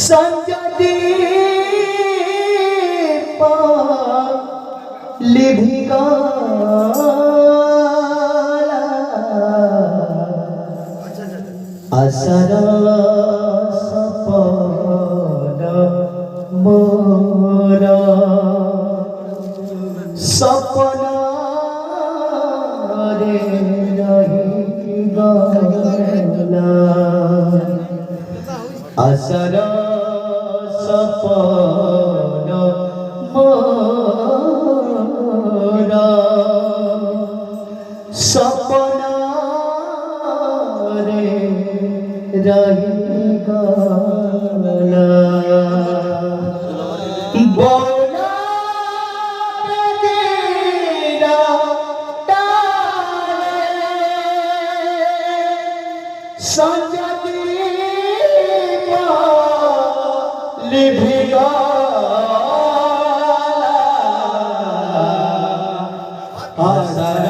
संजदीप लिभिगाला असर सपन मोरा सपना रे रहिगाला असर सपन मोरा सपना रे रहिगाला बोला तेरा तारे संजदीप लिभिगाला असर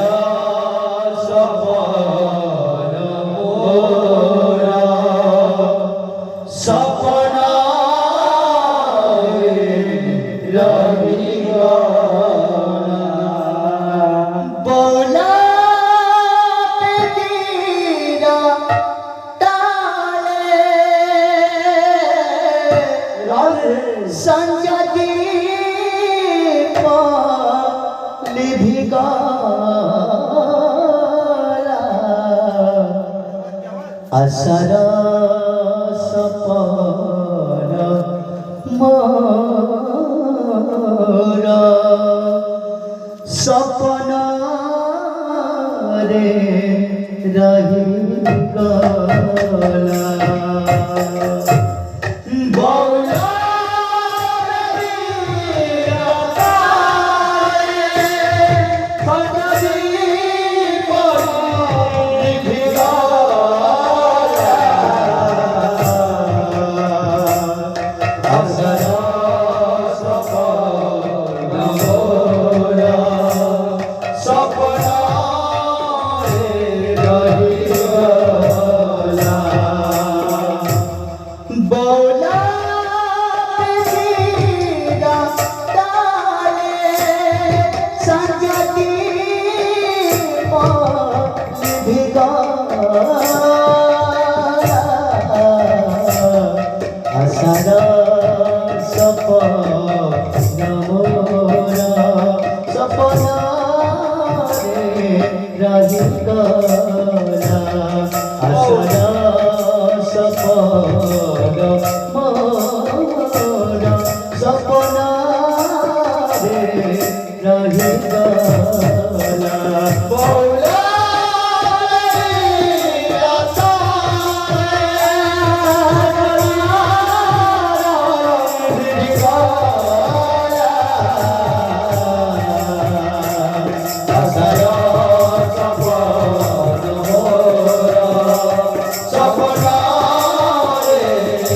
सपन मोरा सपना रहिगाला बोला तेरा ताले संजदीप लिभिगाला असर सपन मोरा सपना रे रहिगाला बोला तेरा तारे संजदीप लिभिगाला असर सपन मोरा सपना रे रहिगाला बोला तेरा ताले संजदीप लिभिगाला असर सपन मोरा सपना रे रहिगाला असर सपन मोरा सपना रे रहिगाला बोला तेरा तारे लिभिगाला असर सपन मोरा सपना रे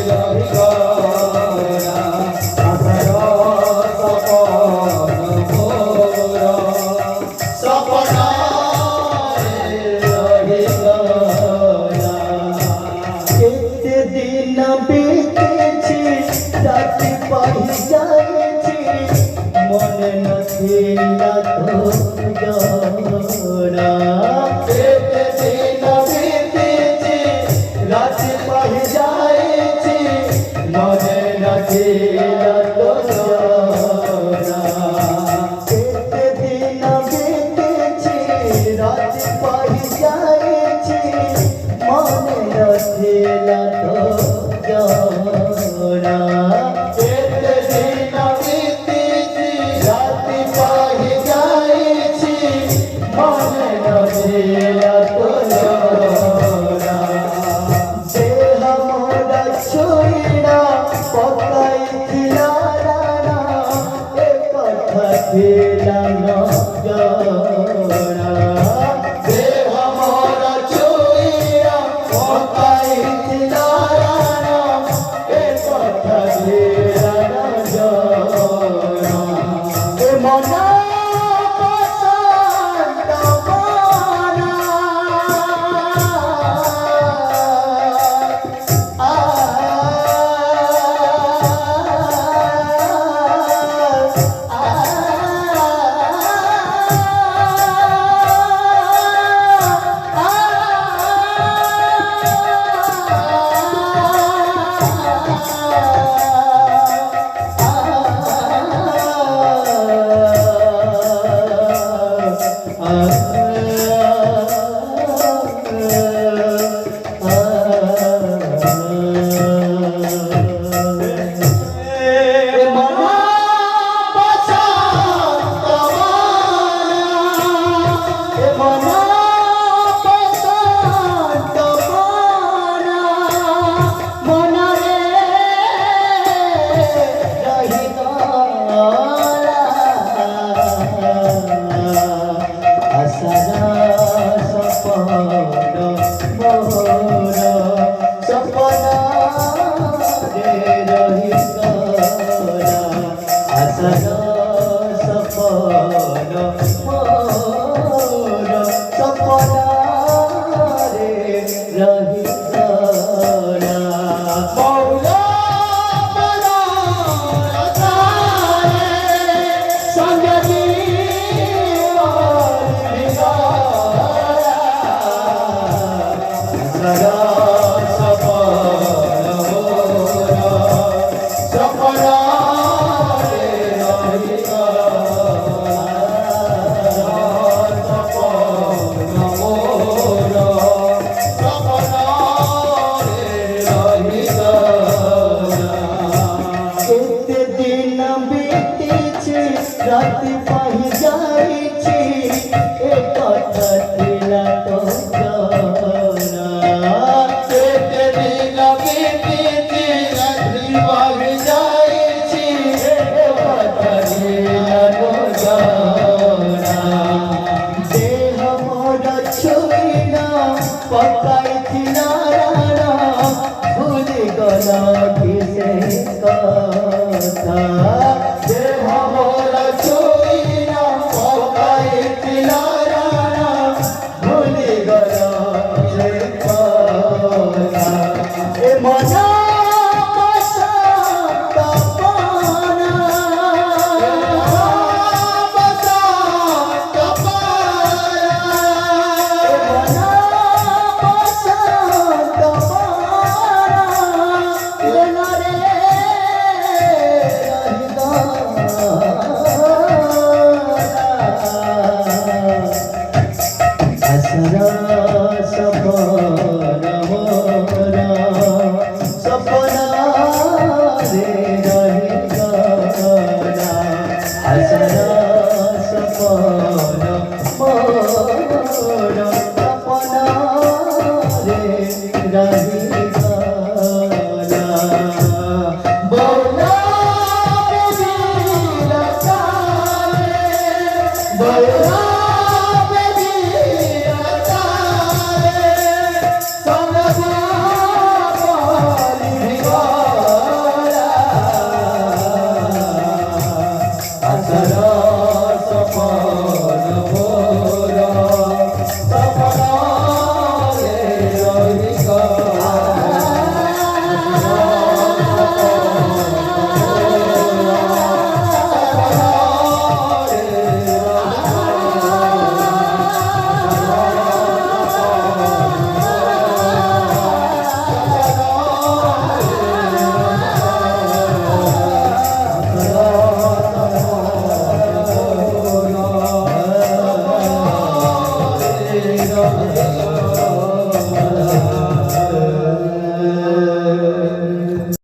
रहिगाला असर सपन मोरा सपना रे रहिगाला केते दिन बीतेछि राति पाहि जाएछि मने नथिला तोरा केते दिन बीतेछि राति पाहि जाएछि मने नथिला तोरा केते दिन बीतेछि राति पाहि जाएछि मने नथिला तोरा केते दिन बीतेछि राति पाहि जाएछि मने नथिला मोर सपना रे रही गला आशर सपन मोर सपना रे रही गला मौला बड़ा राति पाही जाइछि एक कथला तो जाना केते दिन बीतीछि राति पाही जाइछि एक कथला तो जाना देह मोर छुइना पकाइछि नारायण भूल गला किसे कथा देह मोर छुइना पकाइछि नारायण भूल गला किसे कथा ए मना बसंत पाना बसंत पाना मना बसंत पाना लेना रे रही आसरा सपना